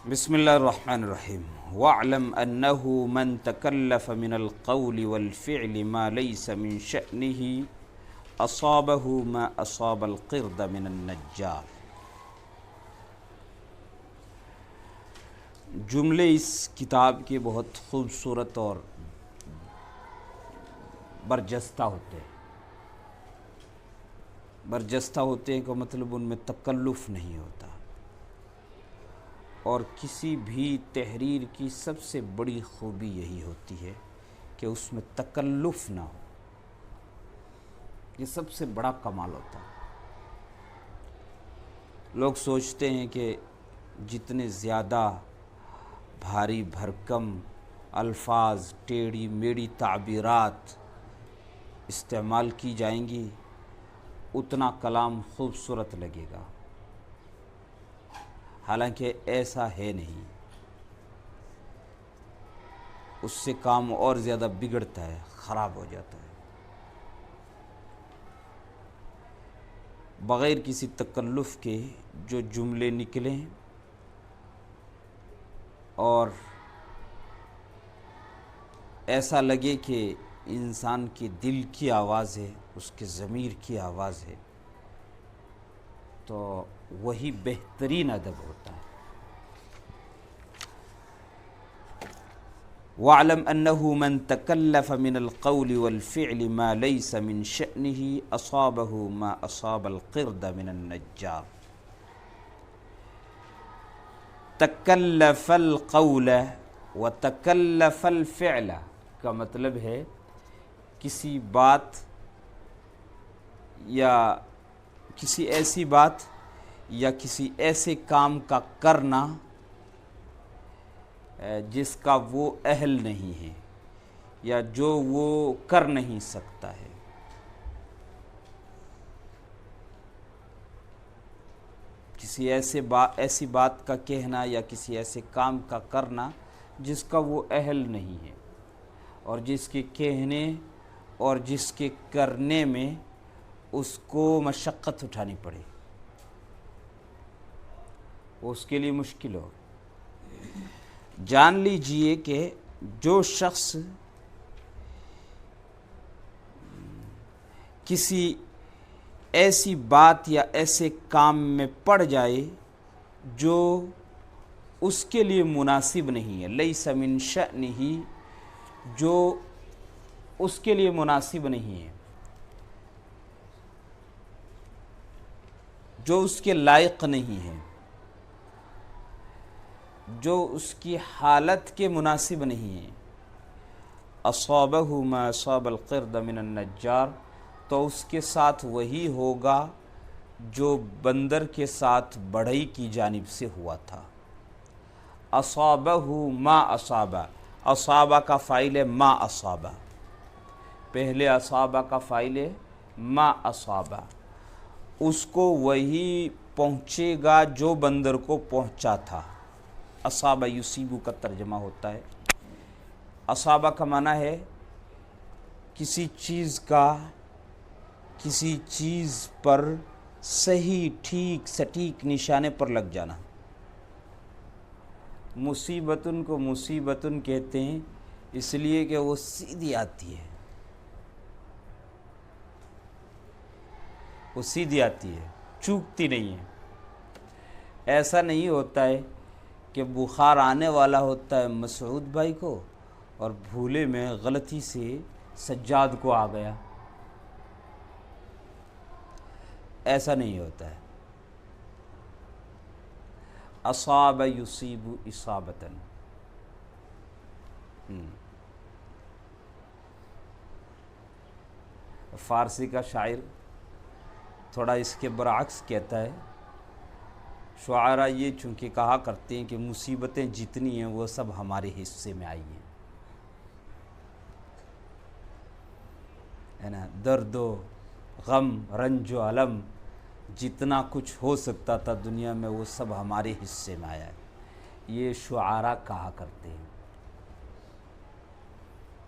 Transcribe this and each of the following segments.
بسم اللہ الرحمن الرحیم واعلم انه من تکلف من القول والفعل ما ليس من شأنه اصابه ما اصاب القرد من النجار۔ جملے اس کتاب کے بہت خوبصورت اور برجستہ ہوتے ہیں۔ برجستہ ہوتے ہیں کا مطلب ان میں تکلف نہیں ہوتا، اور کسی بھی تحریر کی سب سے بڑی خوبی یہی ہوتی ہے کہ اس میں تکلف نہ ہو۔ یہ سب سے بڑا کمال ہوتا ہے۔ لوگ سوچتے ہیں کہ جتنے زیادہ بھاری بھرکم الفاظ، ٹیڑھی میڑھی تعبیرات استعمال کی جائیں گی اتنا کلام خوبصورت لگے گا، حالانکہ ایسا ہے نہیں۔ اس سے کام اور زیادہ بگڑتا ہے، خراب ہو جاتا ہے۔ بغیر کسی تکلف کے جو جملے نکلیں اور ایسا لگے کہ انسان کے دل کی آواز ہے، اس کے ضمیر کی آواز ہے، تو وہی بہترین ادب ہوتا ہے۔ وَاعْلَمْ أَنَّهُ مَنْ تَكَلَّفَ مِنَ الْقَوْلِ وَالْفِعْلِ مَا لَيْسَ مِنْ شَأْنِهِ أَصَابَهُ مَا أَصَابَ الْقِرْدَ مِنَ النَّجَّارِ۔ تکلف القول وتکلف الفعل کا مطلب ہے کسی بات یا کسی ایسی بات یا کسی ایسے کام کا کرنا جس کا وہ اہل نہیں ہے یا جو وہ کر نہیں سکتا ہے۔ کسی ایسی بات کا کہنا یا کسی ایسے کام کا کرنا جس کا وہ اہل نہیں ہے، اور جس کے کہنے اور جس کے کرنے میں اس کو مشقت اٹھانی پڑے، وہ اس کے لیے مشکل ہو۔ جان لیجئے کہ جو شخص کسی ایسی بات یا ایسے کام میں پڑ جائے جو اس کے لیے مناسب نہیں ہے، لیس من شأنہ، جو اس کے لیے مناسب نہیں ہے، جو اس کے لائق نہیں ہے، جو اس کی حالت کے مناسب نہیں ہے، اصابہ ما اصاب القرد من النجار، تو اس کے ساتھ وہی ہوگا جو بندر کے ساتھ بڑھئی کی جانب سے ہوا تھا۔ اصابہ ما اصابہ، اصابہ کا فاعل ہے ما اصابہ، پہلے اصابہ کا فاعل ہے ما اصابہ، اس کو وہی پہنچے گا جو بندر کو پہنچا تھا۔ اصابہ یصیبو کا ترجمہ ہوتا ہے۔ اصابہ کا معنی ہے کسی چیز پر صحیح ٹھیک سٹیک نشانے پر لگ جانا۔ مصیبتن کو مصیبتن کہتے ہیں اس لیے کہ وہ سیدھی آتی ہے، وہ سیدھی آتی ہے، چوکتی نہیں ہے۔ ایسا نہیں ہوتا ہے کہ بخار آنے والا ہوتا ہے مسعود بھائی کو اور بھولے میں غلطی سے سجاد کو آ گیا، ایسا نہیں ہوتا ہے۔ اصاب یصیب اصابتن۔ فارسی کا شاعر تھوڑا اس کے برعکس کہتا ہے۔ شعراء یہ چونکہ کہا کرتے ہیں کہ مصیبتیں جتنی ہیں وہ سب ہمارے حصے میں آئی ہیں، ہے نا، درد و غم رنج و علم جتنا کچھ ہو سکتا تھا دنیا میں وہ سب ہمارے حصے میں آیا ہے، یہ شعراء کہا کرتے ہیں۔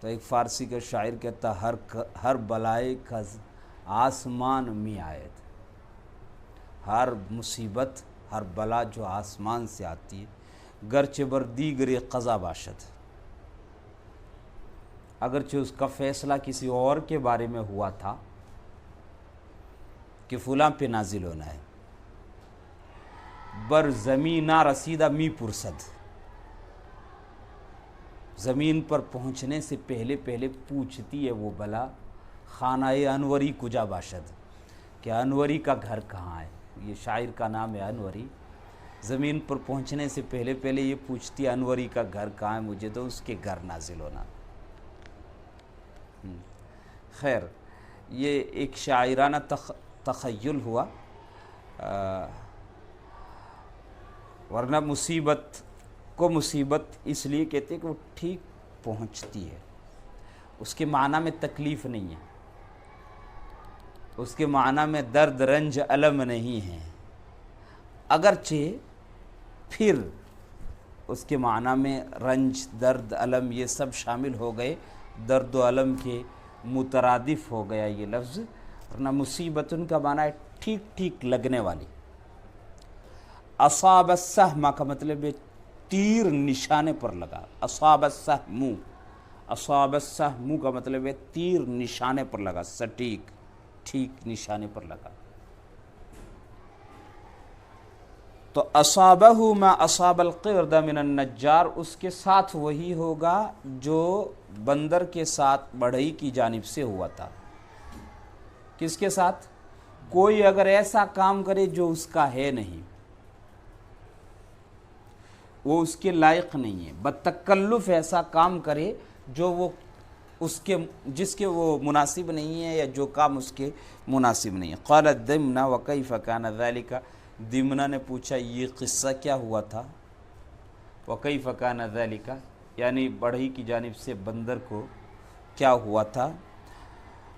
تو ایک فارسی کا شاعر کہتا ہر بلائے کا آسمان میں آیت، ہر مصیبت ہر بلا جو آسمان سے آتی ہے گرچہ بر دیگر قضا باشد، اگرچہ اس کا فیصلہ کسی اور کے بارے میں ہوا تھا کہ فلاں پہ نازل ہونا ہے، بر زمینہ رسیدہ می پرسد، زمین پر پہنچنے سے پہلے پوچھتی ہے وہ بلا خانہ انوری کجا باشد، کہ انوری کا گھر کہاں ہے۔ یہ شاعر کا نام ہے انوری۔ زمین پر پہنچنے سے پہلے یہ پوچھتی ہے انوری کا گھر کہاں ہے، مجھے تو اس کے گھر نازل ہونا۔ خیر، یہ ایک شاعرانہ تخیل ہوا، ورنہ مصیبت کو مصیبت اس لیے کہتے ہیں کہ وہ ٹھیک پہنچتی ہے، اس کے معنی میں تکلیف نہیں ہے، اس کے معنی میں درد رنج الم نہیں ہے، اگرچہ پھر اس کے معنی میں رنج درد علم یہ سب شامل ہو گئے، درد و علم کے مترادف ہو گیا یہ لفظ، ورنہ مصیبت ان کا معنی ہے ٹھیک ٹھیک لگنے والی۔ اصاب السہم کا مطلب ہے تیر نشانے پر لگا، اصاب السہم، اصاب السہم کا مطلب ہے تیر نشانے پر لگا، سٹیک ٹھیک نشانے پر لگا۔ تو اصابہ ما اصاب القرد من النجار، اس کے ساتھ وہی ہوگا جو بندر کے ساتھ بڑھئی کی جانب سے ہوا تھا۔ کس کے ساتھ؟ کوئی اگر ایسا کام کرے جو اس کا ہے نہیں، وہ اس کے لائق نہیں ہے، بتکلف ایسا کام کرے جو وہ اس کے جس کے وہ مناسب نہیں ہے، یا جو کام اس کے مناسب نہیں ہے۔ قالت دمنہ وکیف کان ذلک، دمنہ نے پوچھا یہ قصہ کیا ہوا تھا، وکیف کان ذلک یعنی بڑھئی کی جانب سے بندر کو کیا ہوا تھا۔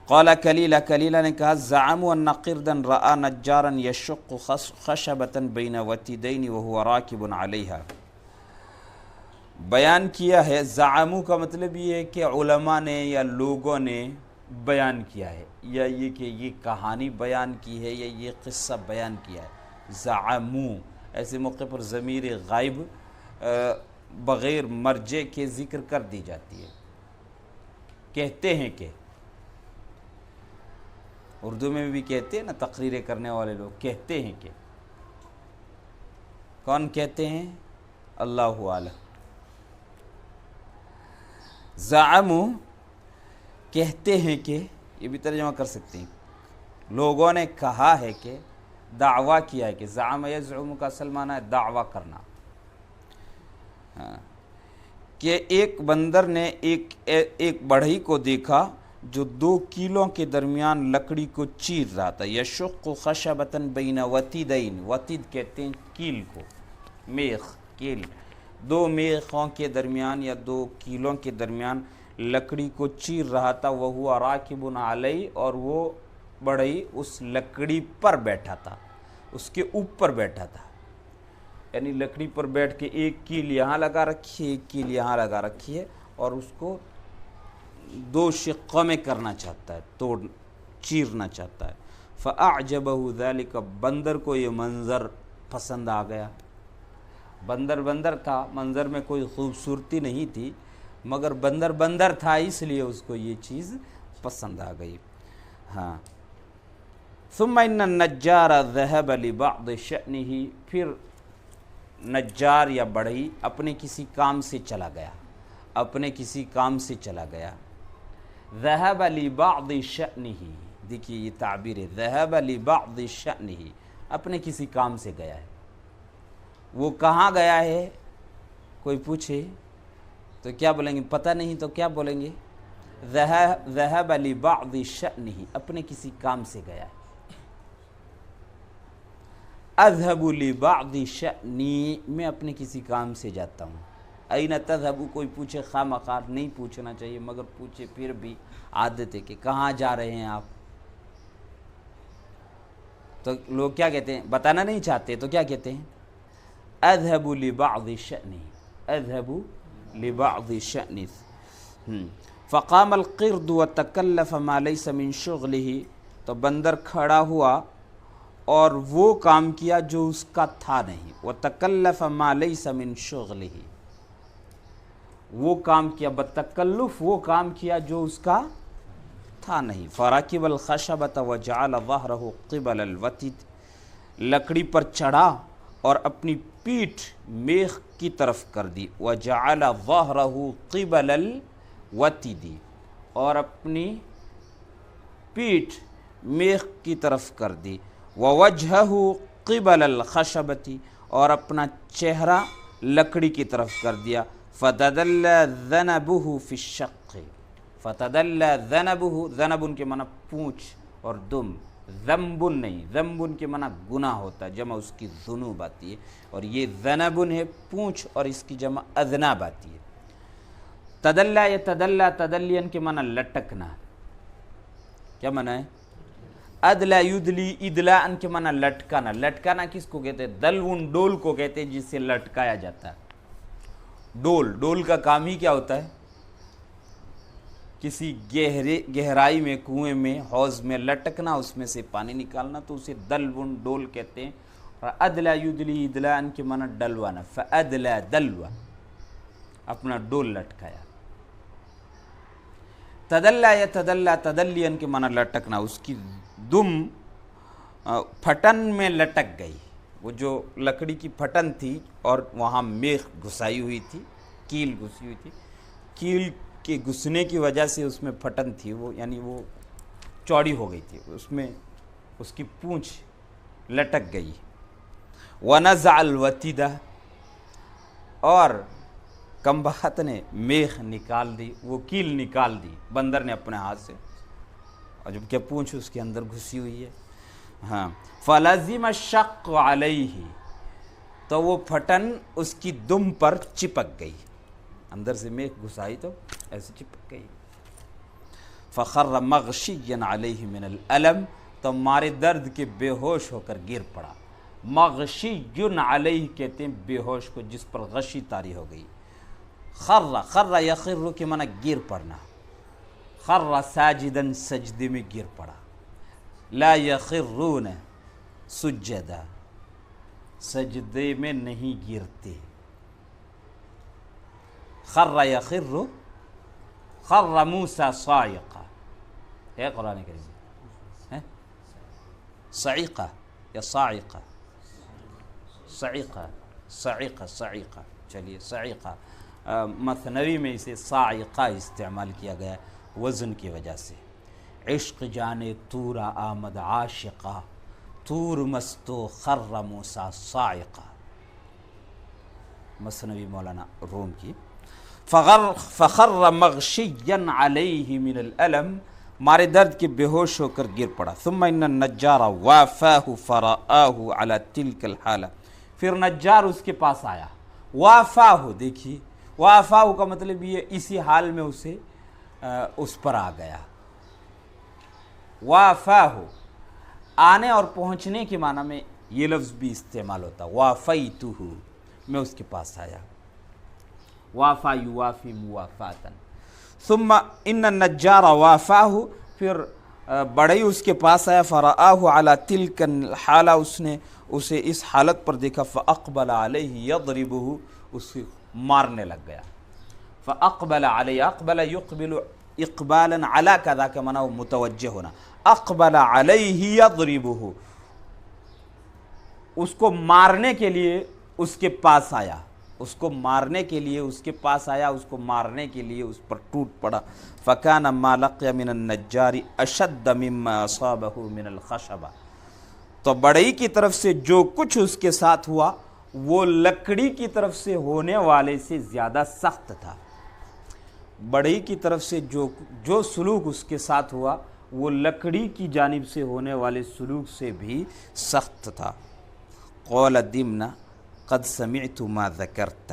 قال کلیلہ، کلیلہ نے کہا زعموا ان قردا رأى نجارا یشق خشبة بین وتیدین وهو راکب علیہا، بیان کیا ہے، زعمو کا مطلب یہ ہے کہ علماء نے یا لوگوں نے بیان کیا ہے، یا یہ کہ یہ کہانی بیان کی ہے، یا یہ قصہ بیان کیا ہے۔ زعمو ایسے موقع پر ضمیر غائب بغیر مرجع کے ذکر کر دی جاتی ہے، کہتے ہیں کہ، اردو میں بھی کہتے ہیں نا، تقریریں کرنے والے لوگ کہتے ہیں کہ، کون کہتے ہیں؟ اللہ اعلم۔ زعمو کہتے ہیں کہ، یہ بھی ترجمہ کر سکتے ہیں، لوگوں نے کہا ہے کہ، دعویٰ کیا ہے کہ، زعم یزعم کا اصل معنی ہے دعویٰ کرنا، کہ ایک بندر نے ایک بڑھئی کو دیکھا جو 2 کیلوں کے درمیان لکڑی کو چیر رہا تھا، یشق خشبۃ بین وتیدین، وتید کہتے ہیں کیل کو، میخ کیل، 2 میخوں کے درمیان یا 2 کیلوں کے درمیان لکڑی کو چیر رہا تھا، وہو راکب علیہ، اور وہ بڑھئی اس لکڑی پر بیٹھا تھا، اس کے اوپر بیٹھا تھا، یعنی لکڑی پر بیٹھ کے ایک کیل یہاں لگا رکھی ہے، ایک کیل یہاں لگا رکھی ہے، اور اس کو 2 شقوں میں کرنا چاہتا ہے، چیرنا چاہتا ہے۔ فَأَعْجَبَهُ ذَلِكَ، بندر کو یہ منظر پسند آ گیا، بندر تھا، منظر میں کوئی خوبصورتی نہیں تھی، مگر بندر تھا، اس لیے اس کو یہ چیز پسند آ گئی۔ ہاں، ثم ان النجار ذهب لبعض شأنه، پھر نجار یا بڑھئی اپنے کسی کام سے چلا گیا، اپنے کسی کام سے چلا گیا۔ ذهب لبعض شأنه، دیکھیے یہ تعبیر ہے، ذهب لبعض شأنه، اپنے کسی کام سے گیا ہے۔ وہ کہاں گیا ہے؟ کوئی پوچھے تو کیا بولیں گے؟ پتہ نہیں تو کیا بولیں گے؟ ذهب لبعض شأنه، اپنے کسی کام سے گیا ہے۔ اذهب لبعض شأنی، میں اپنے کسی کام سے جاتا ہوں۔ این تذهب، کوئی پوچھے خواہ مخواہ نہیں پوچھنا چاہیے، مگر پوچھے پھر بھی عادت ہے کہ کہاں جا رہے ہیں آپ، تو لوگ کیا کہتے ہیں؟ بتانا نہیں چاہتے تو کیا کہتے ہیں؟ اذهب لبعض شأنی، اذهب لبعض شأنی۔ فقام القرد وتکلف ما لیس من شغله، تو بندر کھڑا ہوا اور وہ کام کیا جو اس کا تھا نہیں. وَتَكَلَّفَ مَا لَيْسَ مِن شُغْلِهِ، وہ کام کیا بتکلف، وہ کام کیا جو اس کا تھا نہیں. فَرَكِبَ الْخَشَبَةَ وَجَعَلَ ظَهْرَهُ قِبَلَ الْوَتِدِ، لکڑی پر چڑھا اور اپنی پیٹھ میخ کی طرف کر دی. وَجَعَلَ ظَهْرَهُ قِبَلَ الْوَتِدِ، اور اپنی پیٹھ میخ کی طرف کر دی. وَوَجْهَهُ قِبَلَ الْخَشَبَةِ، اور اپنا چہرہ لکڑی کی طرف کر دیا. فَتَدَلَّى ذَنَبُهُ فِي الشَّقِّ، فَتَدَلَّى ذَنَبُهُ، ذنب ان کے معنی پونچھ اور دم، ذنب نہیں، ذنب ان کے معنی گناہ ہوتا ہے، جمع اس کی ذنوب آتی ہے، اور یہ ذنب ہے پونچھ، اور اس کی جمع اذناب آتی ہے. تدلّا یا تدلّا، تدلین کے معنی لٹکنا، کیا معنی ہے؟ ادلا یدلی، ادلا ان کے معنی لٹکانا. لٹکانا کس کو کہتے ہیں؟ دلون، ڈول کو کہتے ہیں جس سے لٹکایا جاتا ہے. ڈول کا کام ہی کیا ہوتا ہے؟ کسی گہرائی میں، کنویں میں، حوض میں لٹکنا، اس میں سے پانی نکالنا، تو اسے دلون، ڈول کہتے ہیں. اور ادلا یدلی، ادلا ان کے معنی ڈلوانا. فادلا دلوا، اپنا ڈول لٹکایا. تدلّا یا تدلّا، تدلین کے معنی لٹکنا، اس کی دم پھٹن میں لٹک گئی. وہ جو لکڑی کی پھٹن تھی اور وہاں میخ گھسائی ہوئی تھی، کیل گھسی ہوئی تھی، کیل کے گھسنے کی وجہ سے اس میں پھٹن تھی، وہ یعنی وہ چوڑی ہو گئی تھی، اس میں اس کی پونچھ لٹک گئی. وَنَزَعَ الْوَتِدَ، اور کمبخت نے میخ نکال دی، وہ کیل نکال دی بندر نے اپنے ہاتھ سے، اور جب کہ پونچھ اس کے اندر گھسی ہوئی ہے. ہاں، فَلَزِمَ الشَّقُّ عَلَيْهِ، تو وہ پھٹن اس کی دم پر چپک گئی، اندر سے میخ گھسائی تو ایسے چپک گئی. فَخَرَّ مَغْشِيًّا عَلَيْهِ مِنَ الْأَلَمِ، تو مارے درد کے بے ہوش ہو کر گر پڑا. مغشیٌ علیہ کہتے ہیں بے ہوش کو جس پر غشی طاری ہو گئی. خر یخر کے معنی گر پڑنا. خر ساجدن، سجدے میں گر پڑا. لا یخرون سجدا، سجدے میں نہیں گرتے. خر یخر، خر موسیٰ صاعقہ، ہے قرآن کریم، صعیقہ یا صاعقہ، صعیقہ، صعیقہ، صعیقہ، چلیے صعیقہ. مثنوی میں اسے صاعقہ استعمال کیا گیا وزن کی وجہ سے. عشق جانے طور آمد عاشقہ، طور مستو خر موسیٰ صاعقہ، مثنوی مولانا روم کی. فخر مغشیا علیہ من الالم، مارے درد کے بے ہوش ہو کر گر پڑا. ثم ان النجار وافاہ فرآہ علی تلک الحالہ، پھر نجار اس کے پاس آیا. وافاہ، دیکھیے وافاہ کا مطلب یہ اسی حال میں اسے اس پر آ گیا. وافاہ آنے اور پہنچنے کے معنی میں یہ لفظ بھی استعمال ہوتا. وافیتہ، میں اس کے پاس آیا. وافا یوافی موافاتن. ثم ان النجار وافاہ، پھر بڑھئی اس کے پاس آیا. فرآہ علی تلک الحالہ، اس نے اسے اس حالت پر دیکھا. فاقبل علیہ یضربہ، اسے مارنے لگ گیا. فاقبل علیہ، اقبل یقبل اقبالا علی کذا کا معنی متوجہ ہونا. اقبل علیہ یضربہ، اس کو مارنے کے لیے اس کے پاس آیا، اس کو مارنے کے لیے اس کے پاس آیا، اس کو مارنے کے لیے اس پر ٹوٹ پڑا. فَكَانَ مَا لَقِيَ مِنَ النَّجَّارِ أَشَدَّ مِمَّا أَصَابَهُ مِنَ الْخَشَبَةِ، تو بڑھئی کی طرف سے جو کچھ اس کے ساتھ ہوا وہ لکڑی کی طرف سے ہونے والے سے زیادہ سخت تھا. بڑھئی کی طرف سے جو سلوک اس کے ساتھ ہوا وہ لکڑی کی جانب سے ہونے والے سلوک سے بھی سخت تھا. قول دمنہ قد سمعت ما ذکرت،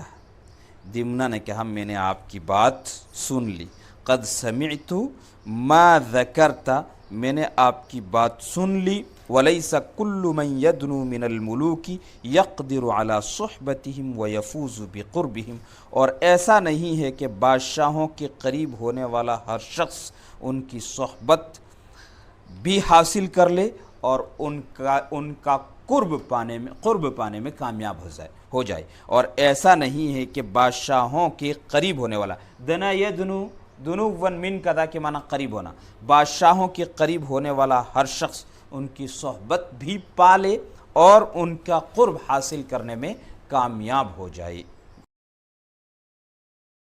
دمنہ نے کہا میں نے آپ کی بات سن لی. قد سمعت ما ذکرت، میں نے آپ کی بات سن لی. ولیس کل من یدنو من الملوک یقدر علی صحبتہم ویفوز بقربہم، اور ایسا نہیں ہے کہ بادشاہوں کے قریب ہونے والا ہر شخص ان کی صحبت بھی حاصل کر لے اور ان کا قرب پانے میں کامیاب ہو جائے اور ایسا نہیں ہے کہ بادشاہوں کے قریب ہونے والا، دنا یدنو دنون من کدا کے معنی قریب ہونا، بادشاہوں کے قریب ہونے والا ہر شخص ان کی صحبت بھی پالے اور ان کا قرب حاصل کرنے میں کامیاب ہو جائے۔